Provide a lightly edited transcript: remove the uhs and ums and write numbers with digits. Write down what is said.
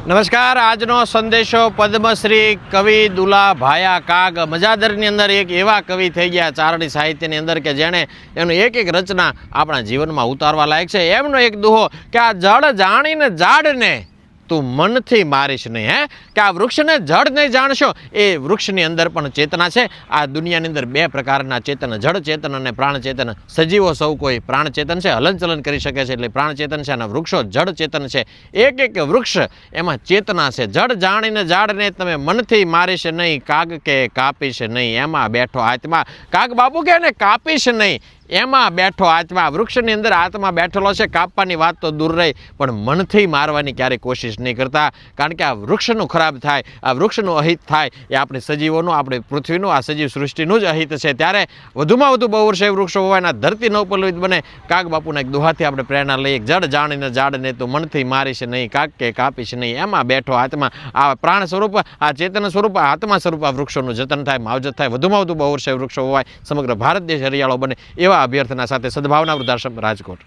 નમસ્કાર. આજનો સંદેશો પદ્મશ્રી કવિ દુલા ભાયા કાગ મજાદરની અંદર એક એવા કવિ થઈ ગયા ચારણી સાહિત્યની અંદર કે જેણે એનું એક એક રચના આપણા જીવનમાં ઉતારવા લાયક છે. એમનો એક દુહો કે આ જળ જાણીને ઝાડને તું મનથી મારીશ નહીં. કે આ વૃક્ષને જળ નહીં જાણશો. એ વૃક્ષની અંદર પણ ચેતના છે. આ દુનિયાની અંદર બે પ્રકારના ચેતન, જળ ચેતન અને પ્રાણ ચેતન. સજીવો સૌ કોઈ પ્રાણ ચેતન છે, હલનચલન કરી શકે છે એટલે પ્રાણ ચેતન છે, અને વૃક્ષો જળ ચેતન છે. એક એક વૃક્ષ એમાં ચેતના છે. જળ જાણીને ઝાડને તમે મનથી મારીશ નહીં, કાગ કે કાપીશ નહીં, એમાં બેઠો આત્મા. કાગ બાપુ કે એને કાપીશ નહીં, એમાં બેઠો આત્મા. વૃક્ષની અંદર આત્મા બેઠેલો છે. કાપવાની વાત તો દૂર રહી, પણ મનથી મારવાની ક્યારેય કોશિશ નહીં કરતા. કારણ કે આ વૃક્ષનું ખરાબ થાય, આ વૃક્ષનું અહિત થાય, એ આપણે સજીવોનું, આપણી પૃથ્વીનું, આ સજીવ સૃષ્ટિનું જ અહિત છે. ત્યારે વધુમાં વધુ બહુવર્ષીય વૃક્ષો હોવાના ધરતી નવપલ્લવિત બને. કાગ બાપુના એક દુહાથી આપણે પ્રેરણા લઈએ. જળ જાણીને ઝાડને તું મનથી મારીશ નહીં, કાગ કે કાપીશ નહીં, એમાં બેઠો આત્મા. આ પ્રાણ સ્વરૂપ, આ ચેતન સ્વરૂપ, આત્મા સ્વરૂપ આ વૃક્ષોનું જતન થાય, માવજત થાય, વધુમાં વધુ બહુવર્ષીય વૃક્ષો હોવાય, સમગ્ર ભારત દેશ હરિયાળો બને એવા અભ્યર્થના સાથે સદભાવના વૃદ્ધાશ્રમ રાજકોટ.